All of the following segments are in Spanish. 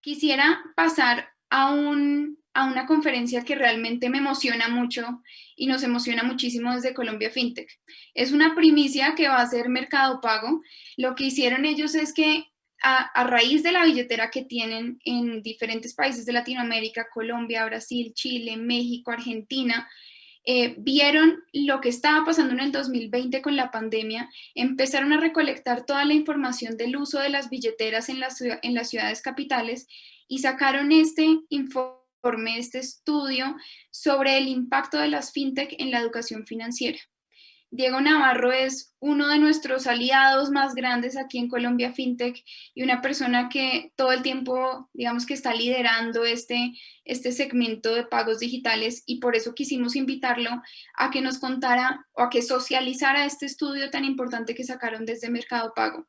Quisiera pasar a una conferencia que realmente me emociona mucho y nos emociona muchísimo desde Colombia FinTech. Es una primicia que va a ser Mercado Pago. Lo que hicieron ellos es que a raíz de la billetera que tienen en diferentes países de Latinoamérica, Colombia, Brasil, Chile, México, Argentina, vieron lo que estaba pasando en el 2020 con la pandemia, empezaron a recolectar toda la información del uso de las billeteras en las ciudades capitales y sacaron este informe, este estudio sobre el impacto de las fintech en la educación financiera. Diego Navarro es uno de nuestros aliados más grandes aquí en Colombia FinTech y una persona que todo el tiempo, digamos que está liderando este segmento de pagos digitales y por eso quisimos invitarlo a que nos contara o a que socializara este estudio tan importante que sacaron desde Mercado Pago.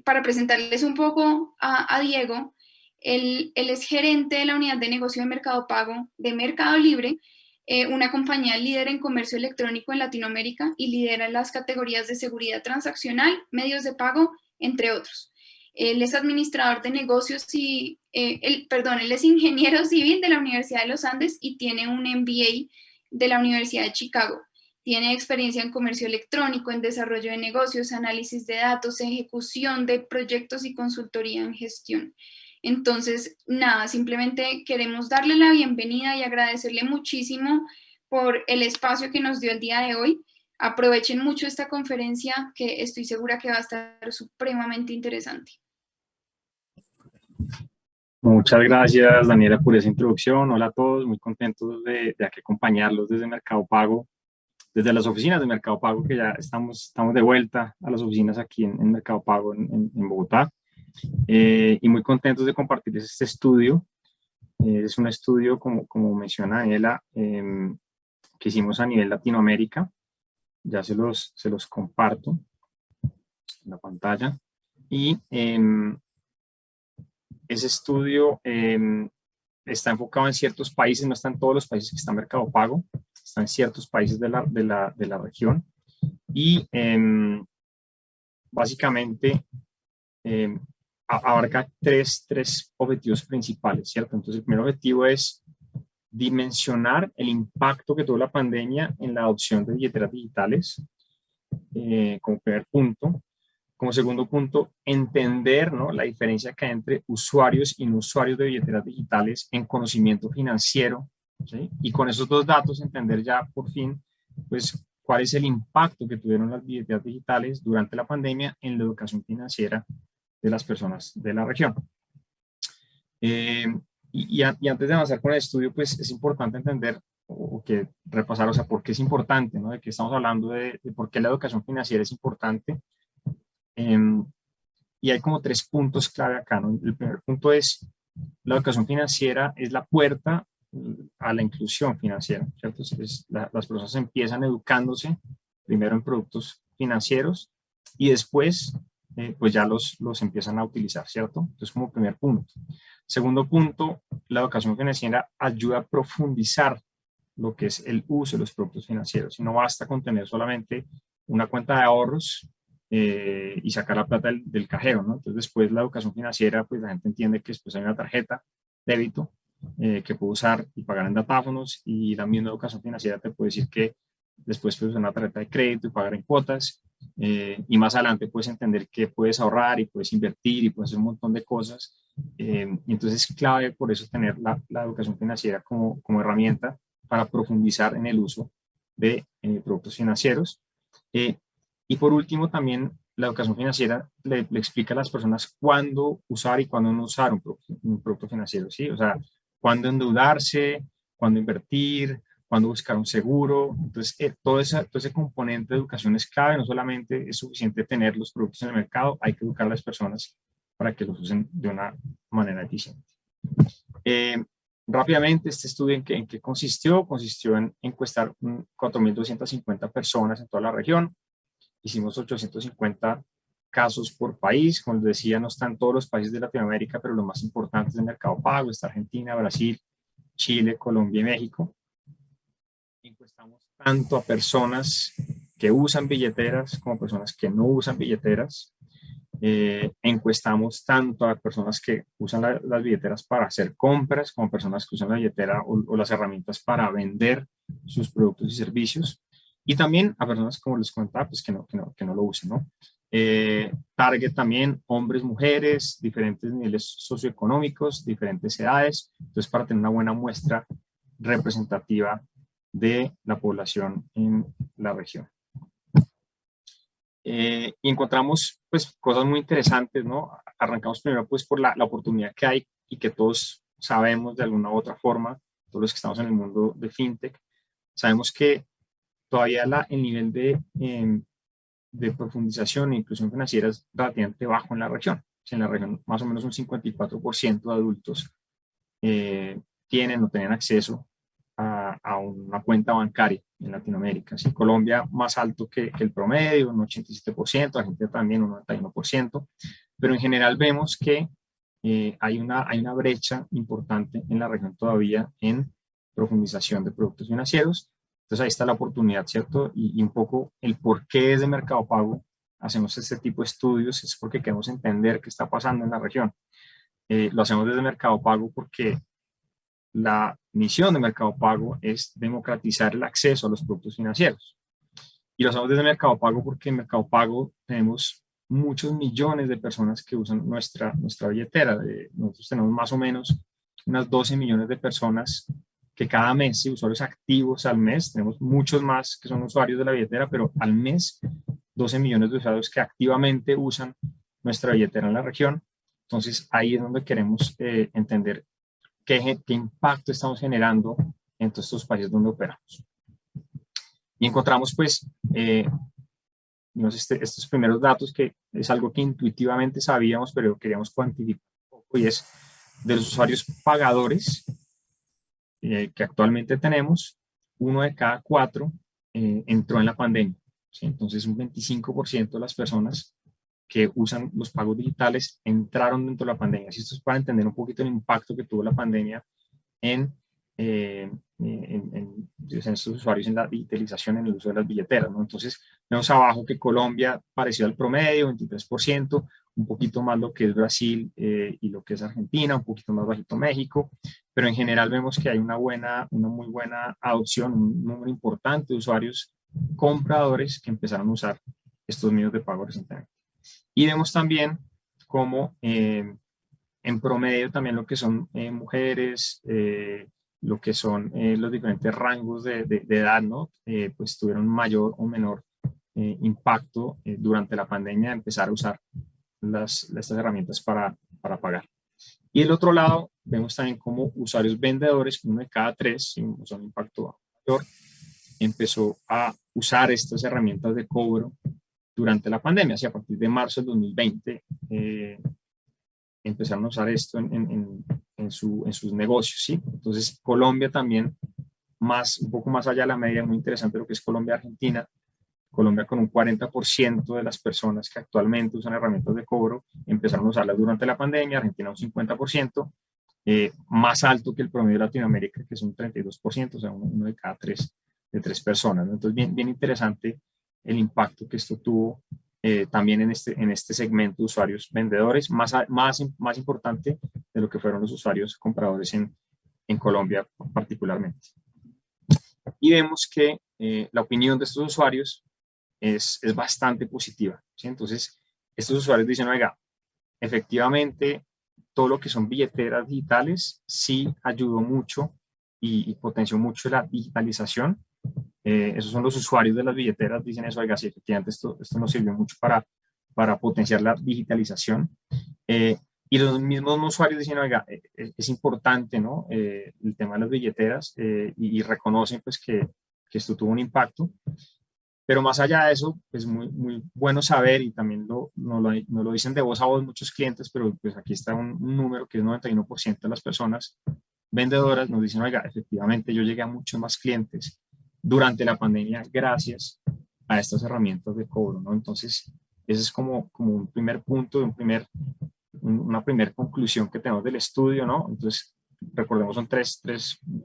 Para presentarles un poco a Diego, él es gerente de la unidad de negocio de Mercado Pago de Mercado Libre, una compañía líder en comercio electrónico en Latinoamérica y lidera las categorías de seguridad transaccional, medios de pago, entre otros. Él es administrador de negocios y, él es ingeniero civil de la Universidad de los Andes y tiene un MBA de la Universidad de Chicago. Tiene experiencia en comercio electrónico, en desarrollo de negocios, análisis de datos, ejecución de proyectos y consultoría en gestión. Entonces, nada, simplemente queremos darle la bienvenida y agradecerle muchísimo por el espacio que nos dio el día de hoy. Aprovechen mucho esta conferencia que estoy segura que va a estar supremamente interesante. Muchas gracias, Daniela, por esa introducción. Hola a todos, muy contentos de aquí acompañarlos desde Mercado Pago, desde las oficinas de Mercado Pago, que ya estamos de vuelta a las oficinas aquí en Mercado Pago en Bogotá. Y muy contentos de compartirles este estudio. Es un estudio, como menciona Daniela, que hicimos a nivel Latinoamérica. Ya se los comparto en la pantalla. Y ese estudio está enfocado en ciertos países, no está en todos los países que está Mercado Pago, está en ciertos países de la región. Y básicamente abarca tres objetivos principales, ¿cierto? Entonces, el primer objetivo es dimensionar el impacto que tuvo la pandemia en la adopción de billeteras digitales, como primer punto. Como segundo punto, entender, ¿no?, la diferencia que hay entre usuarios y no usuarios de billeteras digitales en conocimiento financiero, ¿sí? Y con esos dos datos entender ya por fin, pues, cuál es el impacto que tuvieron las billeteras digitales durante la pandemia en la educación financiera de las personas de la región. Y antes de avanzar con el estudio, pues es importante entender o que repasar, o sea, por qué es importante, ¿no? De qué estamos hablando, de por qué la educación financiera es importante. Y hay como tres puntos clave acá, ¿no? El primer punto es, la educación financiera es la puerta a la inclusión financiera, ¿cierto? Entonces, las personas empiezan educándose primero en productos financieros y después pues ya los empiezan a utilizar, ¿cierto? Entonces, como primer punto. Segundo punto, la educación financiera ayuda a profundizar lo que es el uso de los productos financieros. Y no basta con tener solamente una cuenta de ahorros y sacar la plata del cajero, ¿no? Entonces, después la educación financiera, pues la gente entiende que después hay una tarjeta débito que puede usar y pagar en datáfonos, y la misma educación financiera te puede decir que después puedes usar una tarjeta de crédito y pagar en cuotas, y más adelante puedes entender que puedes ahorrar y puedes invertir y puedes hacer un montón de cosas. Y entonces es clave por eso tener la educación financiera como herramienta para profundizar en el uso de productos financieros. Y por último, también la educación financiera le explica a las personas cuándo usar y cuándo no usar un producto financiero, ¿sí? O sea, cuándo endeudarse, cuándo invertir, cuándo buscar un seguro. Entonces, todo ese componente de educación es clave. No solamente es suficiente tener los productos en el mercado, hay que educar a las personas para que los usen de una manera eficiente. Rápidamente, este estudio ¿en qué consistió? Consistió en encuestar 4.250 personas en toda la región. Hicimos 850 casos por país. Como les decía, no están todos los países de Latinoamérica, pero los más importantes del Mercado Pago está Argentina, Brasil, Chile, Colombia y México. Encuestamos tanto a personas que usan billeteras como personas que no usan billeteras. encuestamos tanto a personas que usan las billeteras para hacer compras, como personas que usan la billetera o las herramientas para vender sus productos y servicios, y también a personas, como les comentaba, pues que no lo usen, ¿no? Target también, hombres, mujeres, diferentes niveles socioeconómicos, diferentes edades, entonces para tener una buena muestra representativa de la población en la región. Y encontramos pues cosas muy interesantes, ¿no? Arrancamos primero pues por la oportunidad que hay y que todos sabemos de alguna u otra forma, todos los que estamos en el mundo de fintech, sabemos que todavía el nivel de profundización e inclusión financiera es relativamente bajo en la región. O sea, en la región más o menos un 54% de adultos tienen o tienen acceso a una cuenta bancaria en Latinoamérica. En Colombia más alto que el promedio, un 87%, Argentina también un 91%, pero en general vemos que hay una brecha importante en la región todavía en profundización de productos financieros. Entonces ahí está la oportunidad, ¿cierto? Y un poco el por qué desde Mercado Pago hacemos este tipo de estudios es porque queremos entender qué está pasando en la región. Lo hacemos desde Mercado Pago porque la misión de Mercado Pago es democratizar el acceso a los productos financieros. Y lo hacemos desde Mercado Pago porque en Mercado Pago tenemos muchos millones de personas que usan nuestra billetera. Nosotros tenemos más o menos unas 12 millones de personas que cada mes, usuarios activos al mes, tenemos muchos más que son usuarios de la billetera, pero al mes 12 millones de usuarios que activamente usan nuestra billetera en la región. Entonces ahí es donde queremos entender qué impacto estamos generando en todos estos países donde operamos. Y encontramos pues estos primeros datos que es algo que intuitivamente sabíamos, pero queríamos cuantificar un poco, y es de los usuarios pagadores que actualmente tenemos, 1 de cada 4 entró en la pandemia. ¿Sí? Entonces un 25% de las personas que usan los pagos digitales entraron dentro de la pandemia. Así esto es para entender un poquito el impacto que tuvo la pandemia en estos usuarios, en la digitalización, en el uso de las billeteras, ¿no? Entonces, vemos abajo que Colombia pareció al promedio, 23%, un poquito más lo que es Brasil y lo que es Argentina, un poquito más bajito México, pero en general vemos que hay una muy buena adopción, un número importante de usuarios compradores que empezaron a usar estos medios de pago recientemente. Y vemos también cómo en promedio también lo que son mujeres, lo que son los diferentes rangos de edad, ¿no? Pues tuvieron mayor o menor impacto durante la pandemia de empezar a usar estas herramientas para pagar. Y del otro lado, vemos también cómo usuarios vendedores, 1 de cada 3, sin un impacto mayor, empezó a usar estas herramientas de cobro durante la pandemia, así a partir de marzo del 2020, empezaron a usar esto en sus negocios, ¿sí? Entonces, Colombia también, un poco más allá de la media, muy interesante lo que es Colombia-Argentina. Colombia con un 40% de las personas que actualmente usan herramientas de cobro empezaron a usarlas durante la pandemia, Argentina un 50%, más alto que el promedio de Latinoamérica, que es un 32%, o sea, uno de cada tres personas, ¿no? Entonces, bien interesante el impacto que esto tuvo también en este segmento de usuarios vendedores, más importante de lo que fueron los usuarios compradores en Colombia particularmente. Y vemos que la opinión de estos usuarios es bastante positiva, ¿sí? Entonces, estos usuarios dicen, oiga, efectivamente, todo lo que son billeteras digitales sí ayudó mucho y potenció mucho la digitalización. Esos son los usuarios de las billeteras, dicen eso, oiga, sí, efectivamente esto nos sirvió mucho para potenciar la digitalización. Y los mismos usuarios dicen, oiga, es importante, ¿no? El tema de las billeteras y reconocen pues que esto tuvo un impacto. Pero más allá de eso, es muy bueno saber, y también nos lo dicen de voz a voz muchos clientes, pero pues aquí está un número que es 91% de las personas vendedoras nos dicen, oiga, efectivamente yo llegué a muchos más clientes durante la pandemia gracias a estas herramientas de cobro, ¿no? Entonces, ese es como un primer punto, una primera conclusión que tenemos del estudio, ¿no? Entonces, recordemos, son tres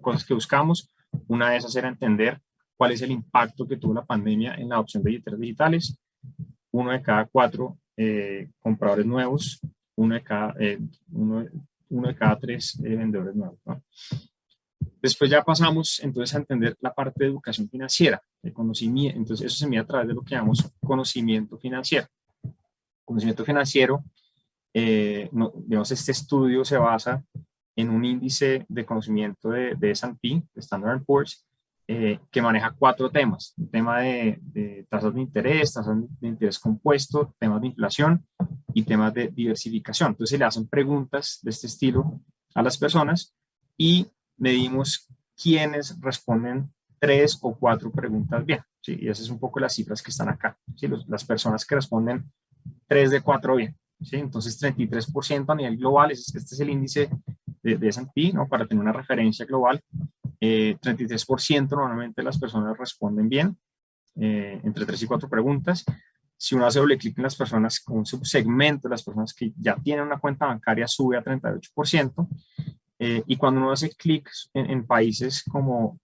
cosas que buscamos. Una de esas era entender cuál es el impacto que tuvo la pandemia en la adopción de billeteras digitales. 1 de cada 4 compradores nuevos, uno de cada tres vendedores nuevos, ¿no? Después ya pasamos entonces a entender la parte de educación financiera, de conocimiento. Entonces eso se mide a través de lo que llamamos conocimiento financiero. Conocimiento financiero, digamos, este estudio se basa en un índice de conocimiento de S&P, de Standard & Poor's, que maneja 4 temas. Un tema de tasas de interés compuesto, temas de inflación y temas de diversificación. Entonces se le hacen preguntas de este estilo a las personas y medimos quiénes responden 3 o 4 preguntas bien, ¿sí? Y esas son un poco las cifras que están acá, ¿sí? Las personas que responden 3 de 4 bien, ¿sí? Entonces 33% a nivel global, este es el índice de S&P, ¿no? Para tener una referencia global. 33% normalmente las personas responden bien, entre 3 y 4 preguntas. Si uno hace doble clic en las personas, con un subsegmento de las personas que ya tienen una cuenta bancaria, sube a 38%. Y cuando uno hace clic en países como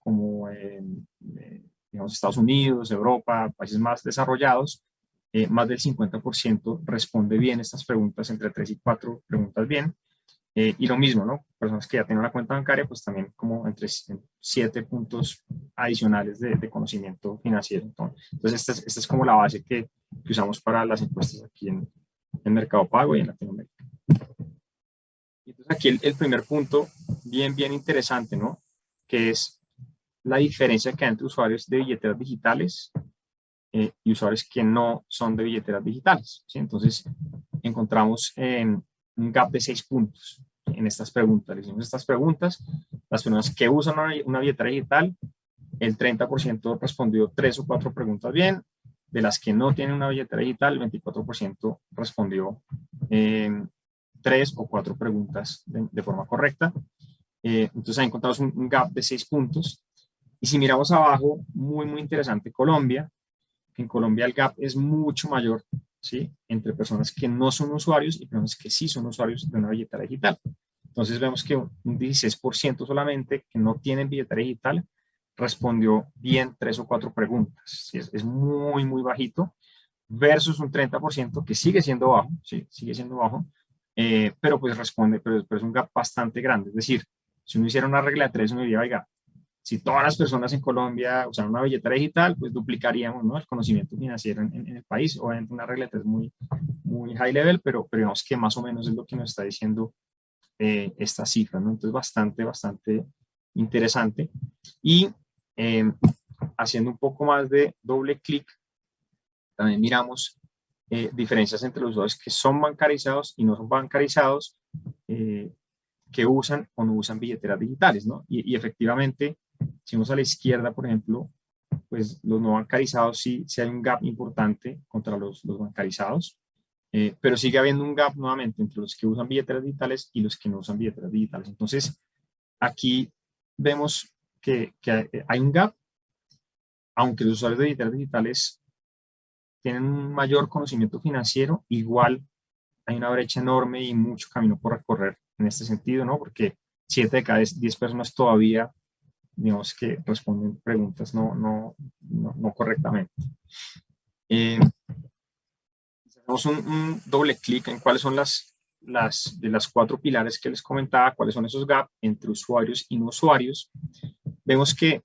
digamos, Estados Unidos, Europa, países más desarrollados, más del 50% responde bien estas preguntas, entre 3 y 4 preguntas bien. Y lo mismo, ¿no? Personas que ya tienen una cuenta bancaria, pues también como entre 7 puntos adicionales de conocimiento financiero. Entonces, esta es como la base que usamos para las encuestas aquí en Mercado Pago y en Latinoamérica. Entonces, aquí el primer punto, bien interesante, ¿no? Que es la diferencia que hay entre usuarios de billeteras digitales y usuarios que no son de billeteras digitales, ¿sí? Entonces, encontramos un gap de 6 puntos en estas preguntas. Le hicimos estas preguntas, las personas que usan una billetera digital, el 30% respondió 3 o 4 preguntas bien, de las que no tienen una billetera digital, el 24% respondió 3 o 4 preguntas de forma correcta. Entonces ahí encontramos un gap de 6 puntos. Y si miramos abajo, muy interesante, Colombia. En Colombia el gap es mucho mayor, ¿sí? Entre personas que no son usuarios y personas que sí son usuarios de una billetera digital. Entonces vemos que un 16% solamente que no tienen billetera digital respondió bien 3 o 4 preguntas. ¿Sí? Es muy bajito versus un 30% que sigue siendo bajo, ¿sí? Sigue siendo bajo, pero pues responde, pero es un gap bastante grande. Es decir, si uno hiciera una regla de 3, uno diría, oiga, si todas las personas en Colombia usaran una billetera digital, pues duplicaríamos, ¿no? El conocimiento financiero en el país. Obviamente una regla de 3 muy high level, pero digamos que más o menos es lo que nos está diciendo esta cifra, ¿no? Entonces bastante interesante. Y haciendo un poco más de doble clic, también miramos diferencias entre los usuarios que son bancarizados y no son bancarizados, que usan o no usan billeteras digitales, ¿no? Y efectivamente, si vamos a la izquierda, por ejemplo, pues los no bancarizados sí hay un gap importante contra los bancarizados, pero sigue habiendo un gap nuevamente entre los que usan billeteras digitales y los que no usan billeteras digitales. Entonces, aquí vemos que hay un gap, aunque los usuarios de billeteras digitales tienen un mayor conocimiento financiero, igual hay una brecha enorme y mucho camino por recorrer en este sentido, ¿no? Porque 7 de cada 10 personas todavía, digamos que responden preguntas no correctamente. Hacemos un doble clic en cuáles son de las 4 pilares que les comentaba, cuáles son esos gaps entre usuarios y no usuarios. Vemos que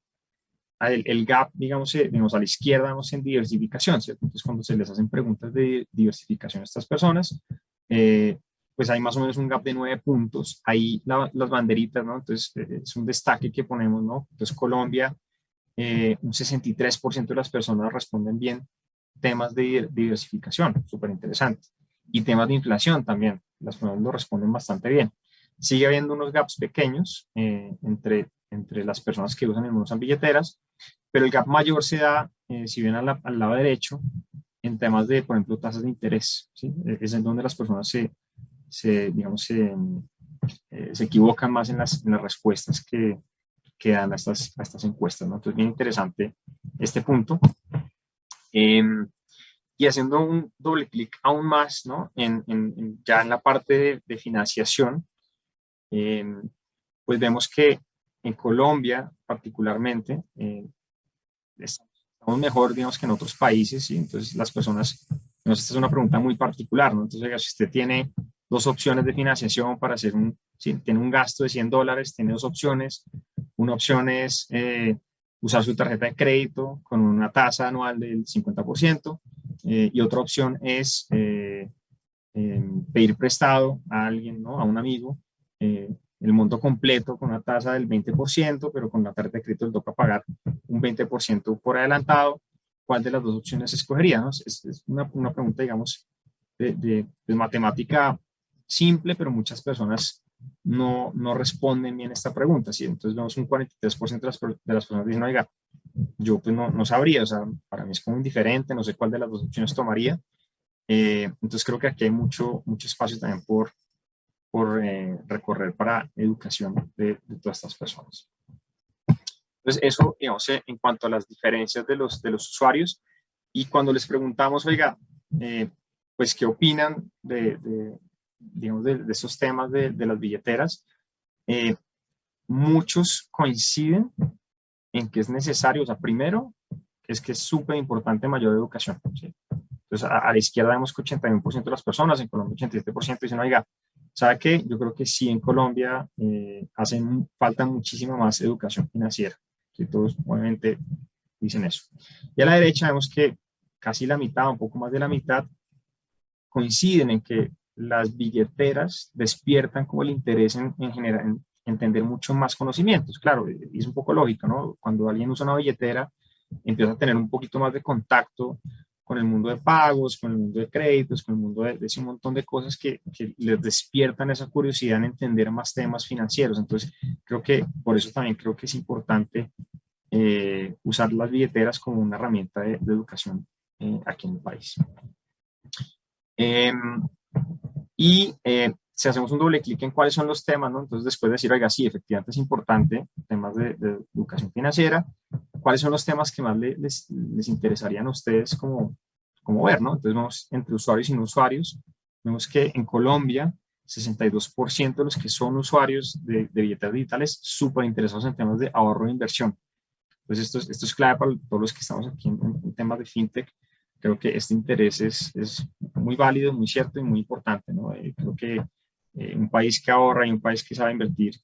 el gap, digamos a la izquierda, vemos en diversificación, ¿cierto? Entonces, cuando se les hacen preguntas de diversificación a estas personas, pues hay más o menos un gap de 9 puntos. Ahí las banderitas, ¿no? Entonces, es un destaque que ponemos, ¿no? Entonces, Colombia, un 63% de las personas responden bien temas de diversificación, súper interesante. Y temas de inflación también, las personas lo responden bastante bien. Sigue habiendo unos gaps pequeños entre las personas que usan y no usan billeteras, pero el gap mayor se da, si bien al lado derecho, en temas de, por ejemplo, tasas de interés, ¿sí? Es en donde las personas se equivocan más en las respuestas que dan a estas encuestas, ¿no? Entonces, bien interesante este punto. Y haciendo un doble clic aún más, ¿no? Ya en la parte de financiación, pues vemos que en Colombia particularmente estamos mejor, digamos, que en otros países, ¿sí? Entonces las personas Entonces, esta es una pregunta muy particular, ¿no? Entonces, oiga, si usted tiene dos opciones de financiación para hacer si tiene un gasto de $100, tiene dos opciones. Una opción es usar su tarjeta de crédito con una tasa anual del 50%, y otra opción es pedir prestado a alguien, ¿no? A un amigo, el monto completo con una tasa del 20%, pero con la tarjeta de crédito le toca pagar un 20% por adelantado. ¿Cuál de las dos opciones escogería? ¿No? Es una pregunta, digamos, de matemática simple, pero muchas personas no responden bien esta pregunta, ¿sí? Entonces vemos un 43% de las personas dicen, oiga, yo pues no sabría, o sea, para mí es como indiferente, no sé cuál de las dos opciones tomaría. Entonces creo que aquí hay mucho espacio también por recorrer para educación de todas estas personas. Entonces eso, digamos, en cuanto a las diferencias de los usuarios. Y cuando les preguntamos, oiga, pues qué opinan digamos, de estos temas de las billeteras, muchos coinciden en que es necesario, o sea, primero, es que es súper importante mayor educación, ¿sí? Entonces, a la izquierda vemos que 81% de las personas, en Colombia 87% dicen, oiga, ¿sabe qué? Yo creo que sí, en Colombia falta muchísima más educación financiera. ¿Sí? Todos, obviamente, dicen eso. Y a la derecha vemos que casi la mitad, un poco más de la mitad, coinciden en que las billeteras despiertan como el interés en generar, en entender mucho más conocimientos. Claro, es un poco lógico, ¿no? Cuando alguien usa una billetera, empieza a tener un poquito más de contacto con el mundo de pagos, con el mundo de créditos, con el mundo de ese montón de cosas que les despiertan esa curiosidad en entender más temas financieros. Entonces, creo que por eso también creo que es importante usar las billeteras como una herramienta de educación aquí en el país. Si hacemos un doble clic en cuáles son los temas, ¿no? Entonces después de decir, oiga, sí, efectivamente es importante, temas de educación financiera, ¿cuáles son los temas que más les interesarían a ustedes como ver, ¿no? Entonces vamos entre usuarios y no usuarios. Vemos que en Colombia, 62% de los que son usuarios de billeteras digitales súper interesados en temas de ahorro e inversión. Entonces esto es clave para todos los que estamos aquí en temas de fintech. Creo que este interés es muy válido, muy cierto y muy importante, ¿no? Creo que un país que ahorra y un país que sabe invertir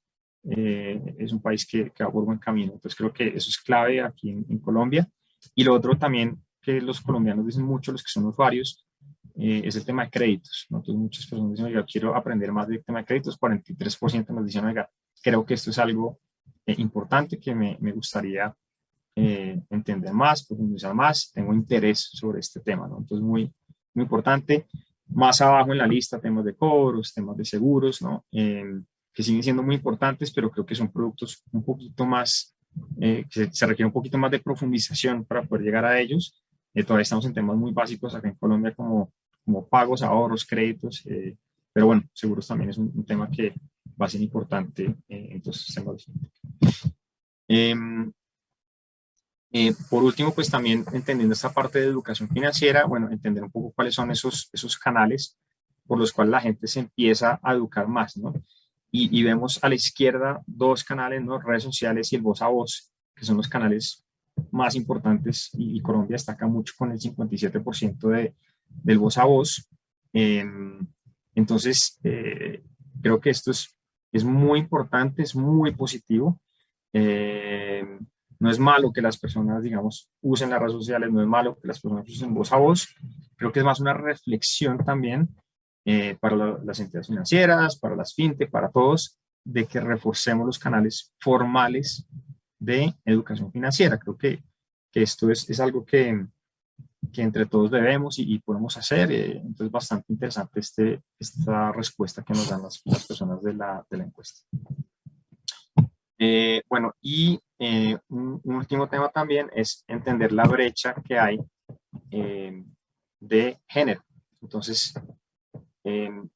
es un país que va por buen camino. Entonces creo que eso es clave aquí en Colombia. Y lo otro también que los colombianos dicen mucho, los que son usuarios, es el tema de créditos, ¿no? Entonces muchas personas dicen, oiga, quiero aprender más del tema de créditos. 43% nos dicen, oiga, creo que esto es algo importante que me gustaría entender más, profundizar más, tengo interés sobre este tema, ¿no? Entonces, muy importante. Más abajo en la lista, temas de cobros, temas de seguros, ¿no? Que siguen siendo muy importantes, pero creo que son productos un poquito más, que se requiere un poquito más de profundización para poder llegar a ellos. Todavía estamos en temas muy básicos acá en Colombia, como pagos, ahorros, créditos, pero bueno, seguros también es un tema que va a ser importante en todos estos temas. Por último, pues también entendiendo esta parte de educación financiera, bueno, entender un poco cuáles son esos canales por los cuales la gente se empieza a educar más, ¿no? Y vemos a la izquierda dos canales, ¿no? Redes sociales y el voz a voz, que son los canales más importantes, y Colombia destaca mucho con el 57% del voz a voz. Entonces, creo que esto es muy importante, es muy positivo. No es malo que las personas, digamos, usen las redes sociales, no es malo que las personas usen voz a voz. Creo que es más una reflexión también para las entidades financieras, para las fintech, para todos, de que reforcemos los canales formales de educación financiera. Creo que esto es algo que entre todos debemos y podemos hacer. Entonces, bastante interesante esta respuesta que nos dan las personas de la encuesta. Bueno, y un último tema también es entender la brecha que hay de género. Entonces,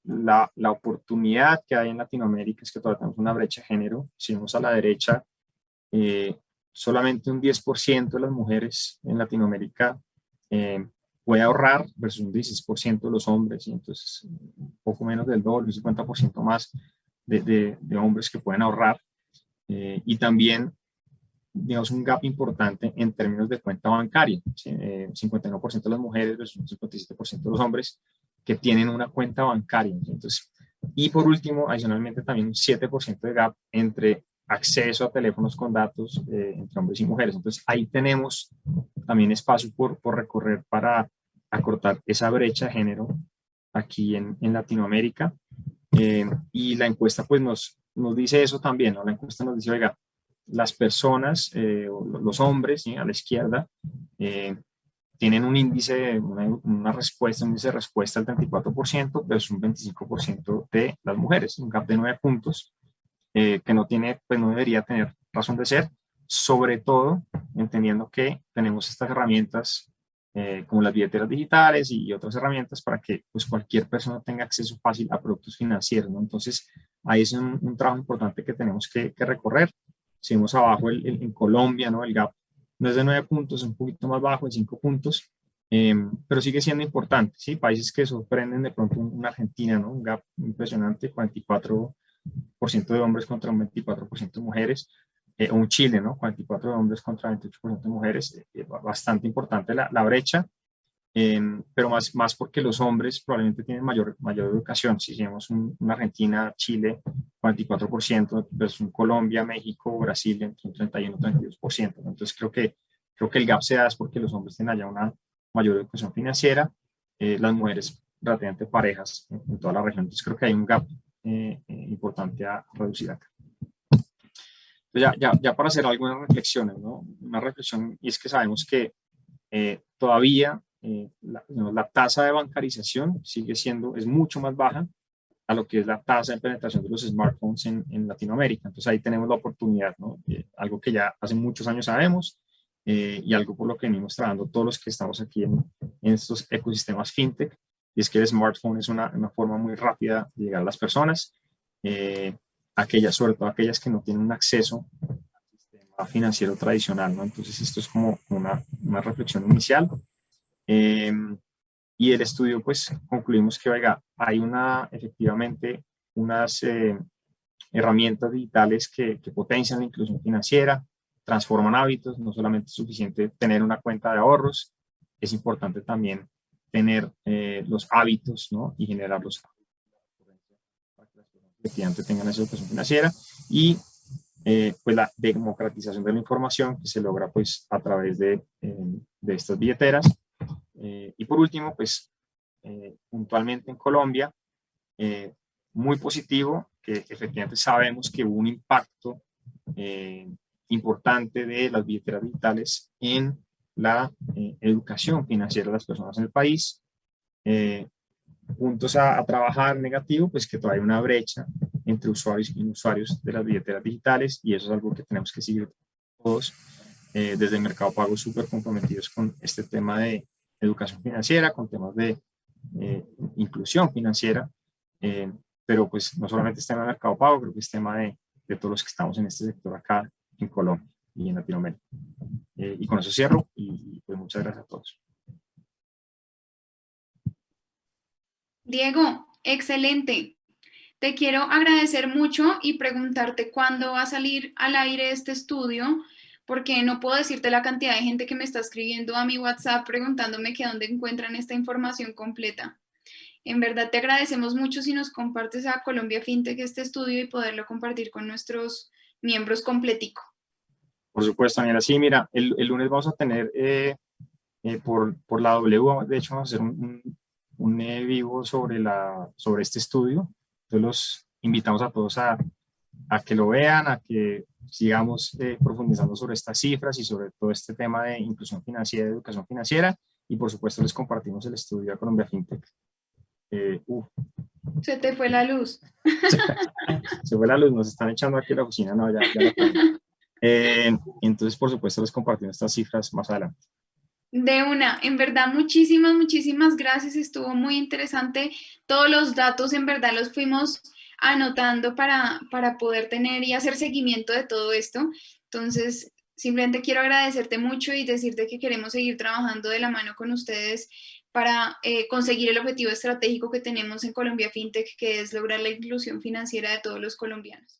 la oportunidad que hay en Latinoamérica es que todavía tenemos una brecha de género. Si vemos a la derecha, solamente un 10% de las mujeres en Latinoamérica puede ahorrar versus un 16% de los hombres, y entonces un poco menos del doble, un 50% más de hombres que pueden ahorrar. Y también digamos, un gap importante en términos de cuenta bancaria. ¿Sí? 51% de las mujeres versus 57% de los hombres que tienen una cuenta bancaria. ¿Sí? Entonces, y por último, adicionalmente también un 7% de gap entre acceso a teléfonos con datos entre hombres y mujeres. Entonces, ahí tenemos también espacio por recorrer para acortar esa brecha de género aquí en Latinoamérica. Y la encuesta pues nos dice eso también, ¿no? La encuesta nos dice, oiga, las personas, los hombres, ¿sí? A la izquierda, tienen un índice, una respuesta, un índice de respuesta del 34%, pero es un 25% de las mujeres, un gap de 9 puntos, que no tiene, pues no debería tener razón de ser, sobre todo entendiendo que tenemos estas herramientas como las billeteras digitales y otras herramientas para que pues, cualquier persona tenga acceso fácil a productos financieros, ¿no? Entonces, ahí es un trabajo importante que tenemos que recorrer. Si vemos abajo en Colombia, ¿no? El gap no es de 9 puntos, es un poquito más bajo, de 5 puntos, pero sigue siendo importante, ¿sí? Países que sorprenden de pronto una Argentina, ¿no? Un gap impresionante, 44% de hombres contra un 24% de mujeres, o un Chile, ¿no? 44 de hombres contra 28% de mujeres, bastante importante la brecha, pero más porque los hombres probablemente tienen mayor educación. Si vemos una Argentina, Chile, 44%, versus un Colombia, México, Brasil, entre un 31 y 32%. Entonces creo que el gap se da es porque los hombres tienen allá una mayor educación financiera, las mujeres relativamente parejas en toda la región. Entonces creo que hay un gap importante a reducir acá. Ya para hacer algunas reflexiones, ¿no? Una reflexión, y es que sabemos que todavía la tasa de bancarización es mucho más baja a lo que es la tasa de penetración de los smartphones en Latinoamérica. Entonces ahí tenemos la oportunidad, ¿no? Algo que ya hace muchos años sabemos y algo por lo que venimos trabajando todos los que estamos aquí en estos ecosistemas fintech, y es que el smartphone es una forma muy rápida de llegar a las personas, sobre todo aquellas que no tienen un acceso al sistema financiero tradicional, ¿no? Entonces esto es como una reflexión inicial. Eh, y el estudio, pues, concluimos que, oiga, hay efectivamente unas herramientas digitales que potencian la inclusión financiera, transforman hábitos, no solamente es suficiente tener una cuenta de ahorros, es importante también tener los hábitos, ¿no? Y generar los hábitos para que las personas efectivamente tengan esa educación financiera y pues la democratización de la información que se logra pues a través de estas billeteras. Y por último, pues puntualmente en Colombia, muy positivo, que efectivamente sabemos que hubo un impacto importante de las billeteras digitales en la educación financiera de las personas en el país. Puntos a trabajar negativo, pues que todavía hay una brecha entre usuarios y usuarios de las billeteras digitales, y eso es algo que tenemos que seguir todos desde el Mercado Pago súper comprometidos con este tema de educación financiera, con temas de inclusión financiera, pero pues no solamente es tema de Mercado Pago, creo que es tema de todos los que estamos en este sector acá en Colombia y en Latinoamérica. Y con eso cierro y pues muchas gracias a todos. Diego, excelente. Te quiero agradecer mucho y preguntarte cuándo va a salir al aire este estudio, porque no puedo decirte la cantidad de gente que me está escribiendo a mi WhatsApp preguntándome que dónde encuentran esta información completa. En verdad te agradecemos mucho si nos compartes a Colombia FinTech este estudio y poderlo compartir con nuestros miembros completico. Por supuesto, Daniela. Sí, mira, el lunes vamos a tener por la W, de hecho, vamos a hacer un vivo sobre este estudio. Entonces los invitamos a todos a que lo vean, a que sigamos profundizando sobre estas cifras y sobre todo este tema de inclusión financiera, de educación financiera, y por supuesto les compartimos el estudio a Colombia FinTech. Se te fue la luz. Se fue la luz, nos están echando aquí a la oficina, no, ya la tengo. Entonces, por supuesto, les compartimos estas cifras más adelante. De una, en verdad, muchísimas, muchísimas gracias. Estuvo muy interesante. Todos los datos, en verdad, los fuimos anotando para poder tener y hacer seguimiento de todo esto. Entonces, simplemente quiero agradecerte mucho y decirte que queremos seguir trabajando de la mano con ustedes para conseguir el objetivo estratégico que tenemos en Colombia FinTech, que es lograr la inclusión financiera de todos los colombianos.